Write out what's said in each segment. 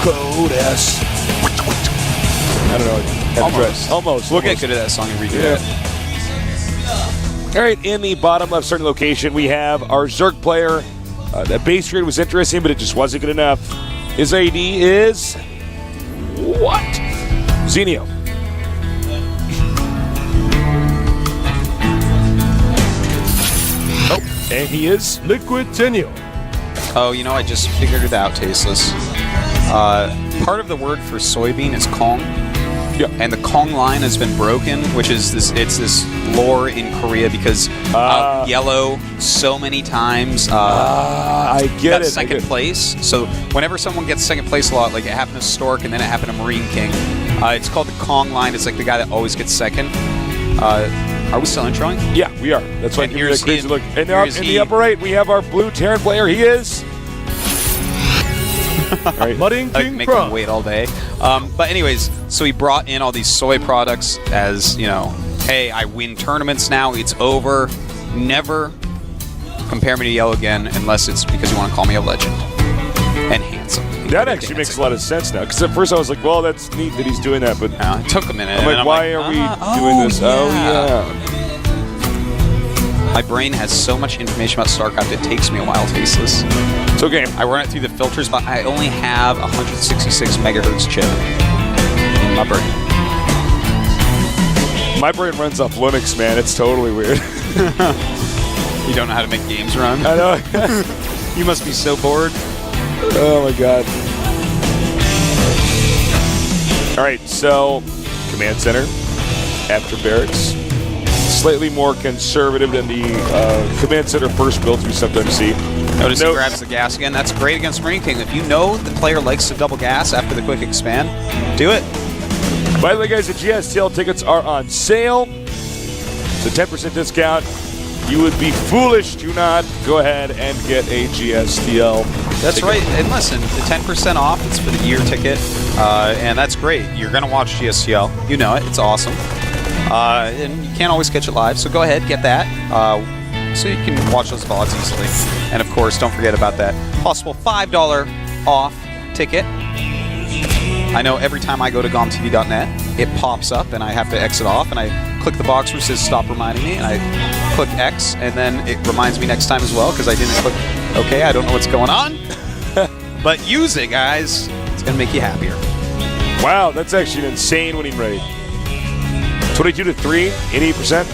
Code S. I don't know. Almost. We'll get good at that song and redo it. All right, in the bottom left starting location, we have our Zerg player. That base trade was interesting, but it just wasn't good enough. His AD is... what? Zenio. Oh, and he is Liquid Zenio. Oh, you know, I just figured it out, Tasteless. Part of the word for soybean is Kong. Yeah. And the Kong line has been broken, which is this lore in Korea because yellow so many times I get got second place. So whenever someone gets second place a lot, like it happened to Stork and then it happened to MarineKing, it's called the Kong line. It's like the guy that always gets second. Are we still introing? Yeah, we are. That's why I give you that crazy look. And in the upper right, we have our blue Terran player. He is... Right. MarineKing make him wait all day. But anyways, so he brought in all these soy products as, you know, hey, I win tournaments now. It's over. Never compare me to Yellow again unless it's because you want to call me a legend. And handsome. That actually makes a lot of sense now. Because at first I was like, well, that's neat that he's doing that. But it took a minute. I'm like, why are we doing this? Yeah. Oh, yeah. My brain has so much information about StarCraft, it takes me a while, Tasteless. It's okay. I run it through the filters, but I only have 166 megahertz chip in my brain. My brain runs off Linux, man. It's totally weird. You don't know how to make games run? I know. You must be so bored. Oh, my God. All right, so Command Center, after barracks. Slightly more conservative than the Command Center first builds we sometimes see. Notice he grabs the gas again. That's great against MarineKing. If you know the player likes to double gas after the quick expand, do it. By the way, guys, the GSL tickets are on sale. It's a 10% discount. You would be foolish to not go ahead and get a GSL. That's ticket. right. And listen, the 10% off, it's for the year ticket. And that's great. You're going to watch GSL. You know it. It's awesome. And you can't always catch it live, so go ahead, get that, so you can watch those VODs easily. And of course, don't forget about that possible $5 off ticket. I know every time I go to GOMTV.net, it pops up, and I have to exit off, and I click the box where it says stop reminding me, and I click X, and then it reminds me next time as well, because I didn't click OK. I don't know what's going on. But use it, guys. It's going to make you happier. Wow, that's actually an insane winning rate. 22 to 3, 88%.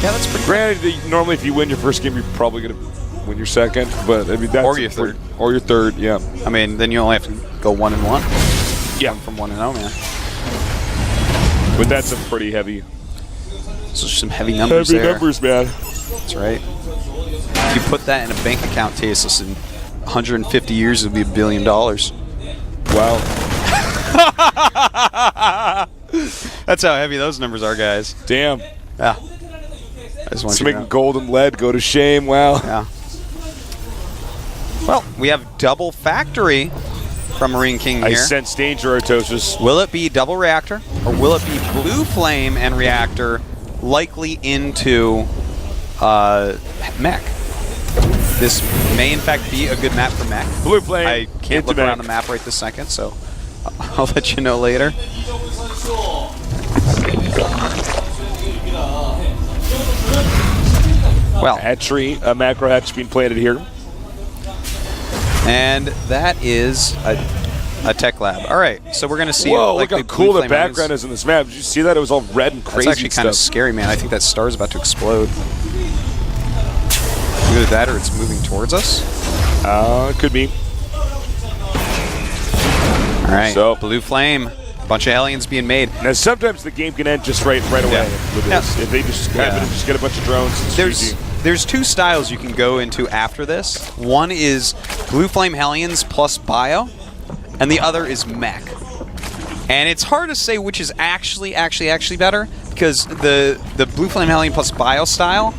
Yeah, that's pretty. Granted, normally if you win your first game, you're probably going to win your second, but I mean that's or your third. Or your third, yeah. I mean, then you only have to go 1-1. Yeah, from 1-0, man. But that's a pretty heavy. So some heavy numbers there. Heavy numbers, man. That's right. If you put that in a bank account, Tasteless, in 150 years, it would be $1 billion. Wow. That's how heavy those numbers are, guys. Damn. Yeah. I just want it's you making to know. gold and lead go to shame. Wow. Yeah. Well, we have double factory from MarineKing here. I sense danger, Artosis. Will it be double reactor, or will it be blue flame and reactor, likely into mech? This may, in fact, be a good map for mech. Blue flame. I can't look around the map right this second, so I'll let you know later. Well, hatchery, a macro hatch being planted here. And that is a tech lab. All right, so we're going to see. Whoa, like look how cool the background is in this map. Did you see that? It was all red and crazy. That's actually kind of scary, man. I think that star's about to explode. Either that or it's moving towards us. It could be. All right, so blue flame. Bunch of aliens being made. Now, sometimes the game can end just right away with this. If they just happen to just get a bunch of drones. There's two styles you can go into after this. One is blue flame hellions plus bio, and the other is mech. And it's hard to say which is actually better, because the blue flame hellion plus bio style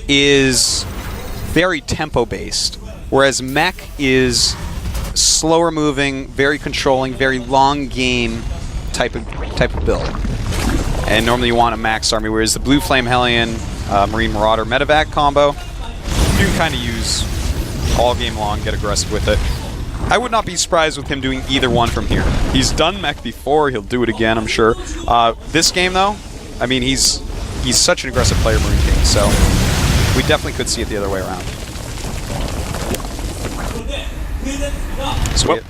is very tempo based, whereas mech is slower moving, very controlling, very long game type of build. And normally you want a max army, whereas the blue flame hellion, marine marauder medevac combo, you can kind of use all game long, get aggressive with it. I would not be surprised with him doing either one from here. He's done mech before. He'll do it again, I'm sure. This game, though, I mean, he's such an aggressive player, MarineKing, so we definitely could see it the other way around. So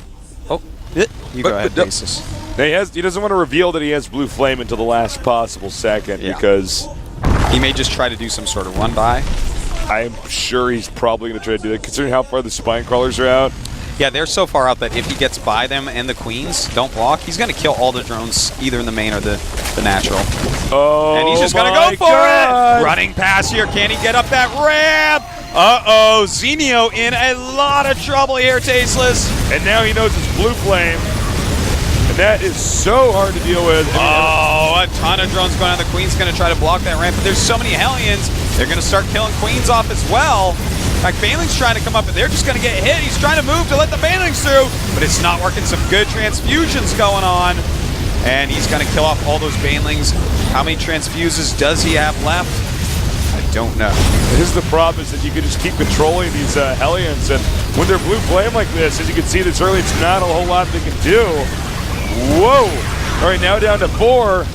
you go ahead, Basis. He doesn't want to reveal that he has blue flame until the last possible second because he may just try to do some sort of run by. I'm sure he's probably going to try to do that, considering how far the spine crawlers are out. Yeah, they're so far out that if he gets by them and the queens don't block, he's going to kill all the drones, either in the main or the natural. Oh, and he's just going to go for it! Running past here, can he get up that ramp? Uh-oh, Zenio in a lot of trouble here, Tasteless. And now he knows it's blue flame. And that is so hard to deal with. Oh, a ton of drones going on. The queen's going to try to block that ramp, but there's so many Hellions, they're going to start killing queens off as well. In fact, Baneling's trying to come up, and they're just going to get hit. He's trying to move to let the Banelings through, but it's not working. Some good transfusions going on, and he's going to kill off all those Banelings. How many transfuses does he have left? I don't know. This is the problem, is that you can just keep controlling these Hellions, and when they're blue flame like this, as you can see this early, it's not a whole lot they can do. Whoa! All right, now down to 4.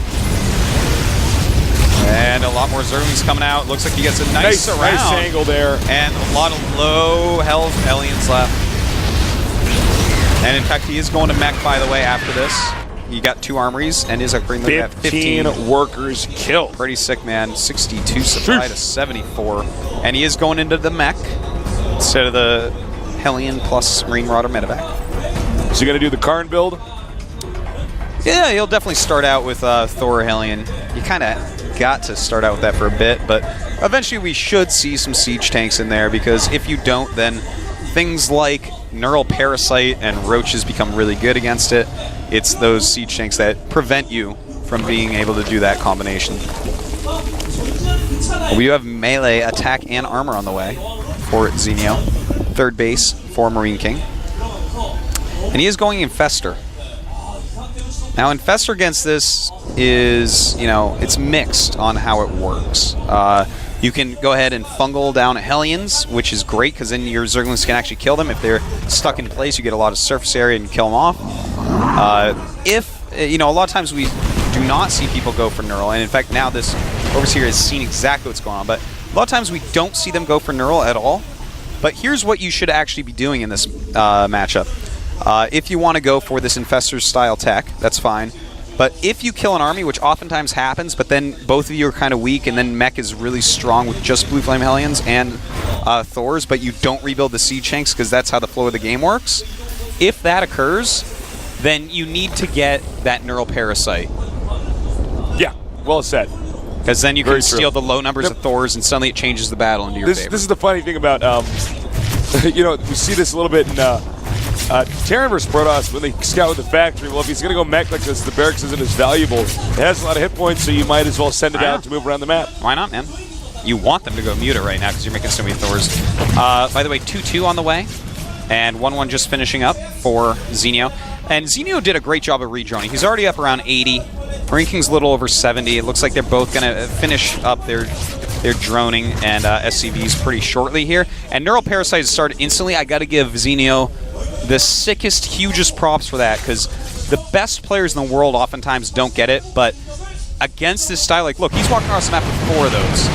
And a lot more Zerglings coming out. Looks like he gets a nice surround. Nice angle there. And a lot of low health Hellions left. And in fact, he is going to mech, by the way, after this. He got 2 armories and is upgrading them at 15 workers killed. Pretty sick, man. 62 supply to 74. And he is going into the mech instead of the Hellion plus Marine Marauder medevac. Is he going to do the Karn build? Yeah, he'll definitely start out with Thor Hellion. You kind of got to start out with that for a bit, but eventually we should see some siege tanks in there, because if you don't, then things like Neural Parasite and Roaches become really good against it. It's those siege tanks that prevent you from being able to do that combination. We do have melee attack and armor on the way for Zenio. 3rd base for MarineKing. And he is going Infestor. Now, Infestor against this is, you know, it's mixed on how it works. You can go ahead and fungal down Hellions, which is great, because then your Zerglings can actually kill them. If they're stuck in place, you get a lot of surface area and kill them off. You know, a lot of times we do not see people go for Neural, and in fact, now this Overseer has seen exactly what's going on, but a lot of times we don't see them go for Neural at all. But here's what you should actually be doing in this matchup. If you want to go for this Infestor style tech, that's fine. But if you kill an army, which oftentimes happens, but then both of you are kind of weak, and then mech is really strong with just Blue Flame Hellions and Thors, but you don't rebuild the Siege Tanks because that's how the flow of the game works. If that occurs, then you need to get that Neural Parasite. Yeah, well said. Because then you can steal the low numbers of Thors, and suddenly it changes the battle into your favor. This is the funny thing about, you know, we see this a little bit in Terran vs. Protoss when they scout with the factory. Well, if he's going to go mech like this, the barracks isn't as valuable. It has a lot of hit points, so you might as well send it out to move around the map. Why not, man? You want them to go mute it right now because you're making so many Thors. By the way, 2-2 on the way, and 1-1 just finishing up for Zenio. And Zenio did a great job of redroning. He's already up around 80. MarineKing's a little over 70. It looks like they're both going to finish up their droning and SCVs pretty shortly here. And Neural Parasite started instantly. I got to give Zenio the sickest, hugest props for that, because the best players in the world oftentimes don't get it, but against this style, like, look, he's walking across the map with 4 of those.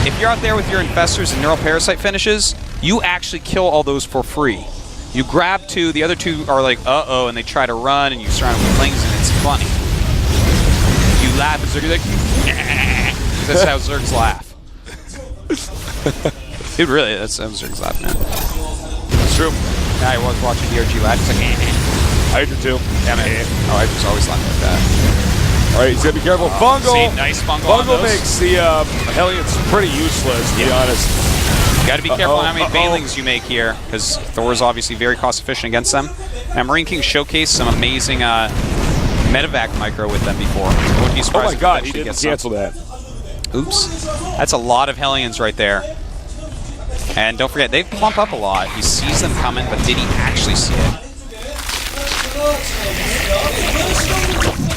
If you're out there with your Infestors and Neural Parasite finishes, you actually kill all those for free. You grab 2, the other 2 are like, uh-oh, and they try to run, and you surround them with flings, and it's funny. You laugh at Zerg, you're like, nah. That's how Zergs laugh. Dude, really, that's how Zergs laugh, man. It's true. I was watching DRG laugh, it's like, Hydra too. Yeah, man. Oh, I just always laughing like that. All right, he's got to be careful. Fungal. See, nice fungal on Fungal those. makes the Hellions pretty useless, to be honest. You got to be careful how many Banelings you make here, because Thor is obviously very cost efficient against them. Now, MarineKing showcased some amazing medevac micro with them before. I wouldn't be surprised. Oh my God, he didn't cancel that. Oops. That's a lot of Hellions right there. And don't forget, they plump up a lot. He sees them coming, but did he actually see it?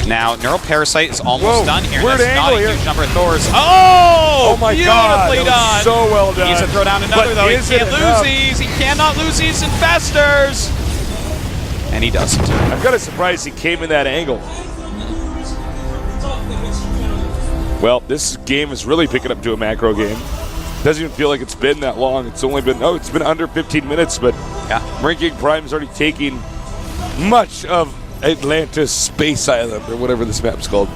Now, Neural Parasite is almost done here. Weird That's not a angle huge here. number of Thors. Oh my God, beautifully that was done. so well done. He's to throw down another, But though. He is it can't lose enough? these. He cannot lose these Infestors. and he doesn't. I'm kind of surprised he came in that angle. Well, this game is really picking up to a macro game. Doesn't even feel like it's been that long. It's only been, it's been under 15 minutes, but yeah. MarineKing Prime is already taking much of Atlantis Space Island, or whatever this map's called.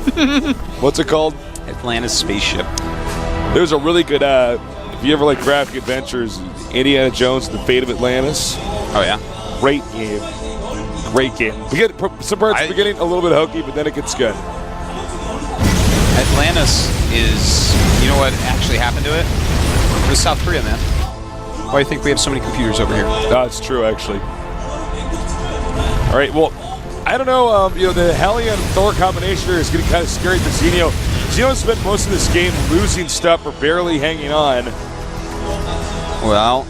What's it called? Atlantis Spaceship. There's a really good, if you ever like graphic adventures, Indiana Jones and the Fate of Atlantis. Oh, yeah? Great game. Great game. Some parts are getting a little bit hokey, but then it gets good. Atlantis is, you know what actually happened to it? It was South Korea, man. Why do you think we have so many computers over here? It's true, actually. All right, well, I don't know, the Hellion Thor combination here is getting kind of scary for Zenio. Zenio spent most of this game losing stuff or barely hanging on. Well,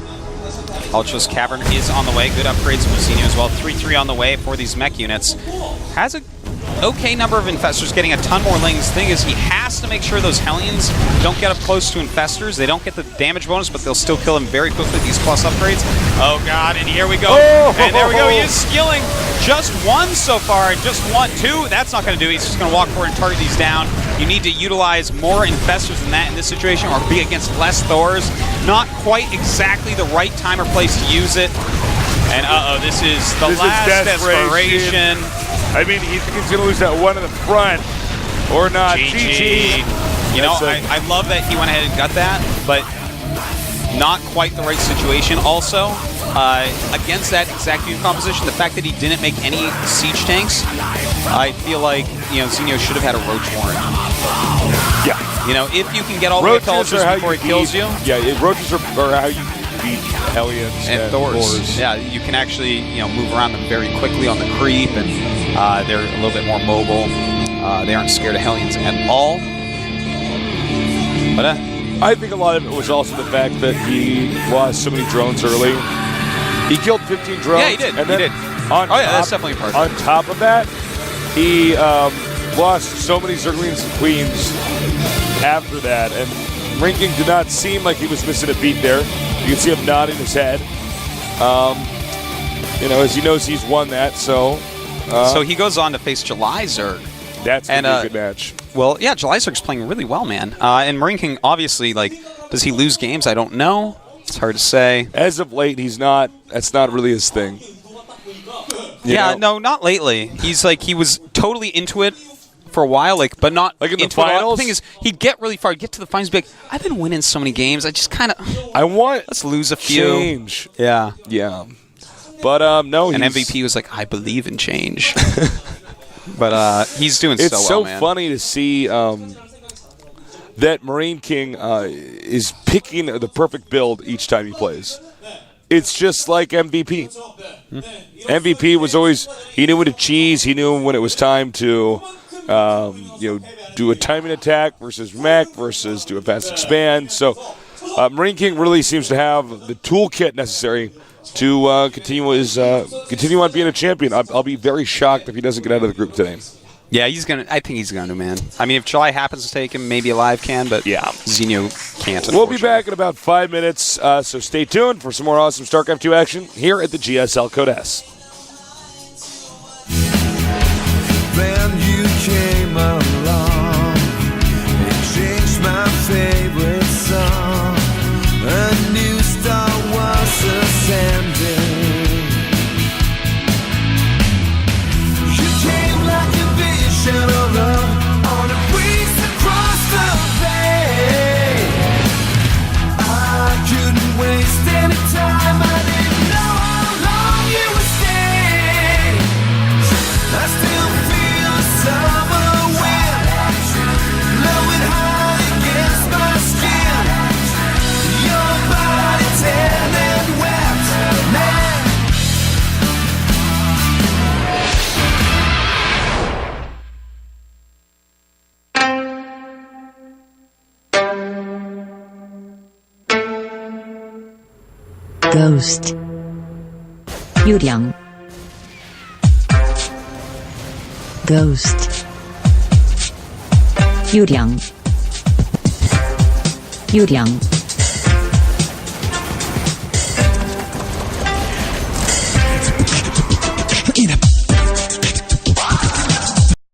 Ultra's Cavern is on the way. Good upgrades from Zenio as well. 3-3 on the way for these mech units. Has a okay number of infestors, getting a ton more lings. The thing is, he has to make sure those Hellions don't get up close to infestors. They don't get the damage bonus, but they'll still kill him very quickly, these plus upgrades. Oh god, and here we go. Oh! And there we go, he is skilling just one so far, and just one. Two, that's not going to do. He's just going to walk forward and target these down. You need to utilize more infestors than that in this situation, or be against less Thors. Not quite exactly the right time or place to use it. And this is the last desperation. I mean, he's going to lose that one in the front, or not. GG. You know, I love that he went ahead and got that, but not quite the right situation. Also, against that exact unit composition, the fact that he didn't make any siege tanks, I feel like, Zenio should have had a Roach Warren. Yeah. If you can get all the way to Ultras before he kills you. Yeah, Roaches are how you beat Hellions and Thors. Yeah, you can actually, move around them very quickly on the creep, and they're a little bit more mobile. They aren't scared of Hellions at all. But I think a lot of it was also the fact that he lost so many drones early. He killed 15 drones. Yeah, he did. And then that's definitely part of it. On top of that, he lost so many Zerglings and Queens after that, and MarineKing did not seem like he was missing a beat there. You can see him nodding his head. As he knows he's won that, so... so he goes on to face July Zerg. That's going to be a good match. Well, yeah, July Zerg's playing really well, man. And MarineKing, obviously, does he lose games? I don't know. It's hard to say. As of late, he's not. That's not really his thing. No, not lately. He's he was totally into it for a while, but not in the into finals. The thing is, he'd get really far, get to the finals, be like, I've been winning so many games. I just kind of, let's lose a few. Change. Yeah. But no, and MVP was like, I believe in change. But he's doing so well, It's so man. funny to see that MarineKing is picking the perfect build each time he plays. It's just like MVP. MVP was always, he knew when to cheese, he knew when it was time to do a timing attack versus mech versus do a fast expand. So MarineKing really seems to have the toolkit necessary to continue on being a champion. I'll be very shocked if he doesn't get out of the group today. Yeah, I think he's going to, man. I mean, if July happens to take him, maybe Alive can, but Zenio can't. We'll be back in about 5 minutes, so stay tuned for some more awesome StarCraft II action here at the GSL Code S. Then you came along and changed my favorite song. A new star was ascending. You came like a vision of love on a breeze across the bay. I couldn't waste any time. I didn't know how long you would stay. I still feel the summer wind blowing high against my skin. Your body tan and wet, man. Ghost. Yuryang. Ghost. Yuryang. Yuryang.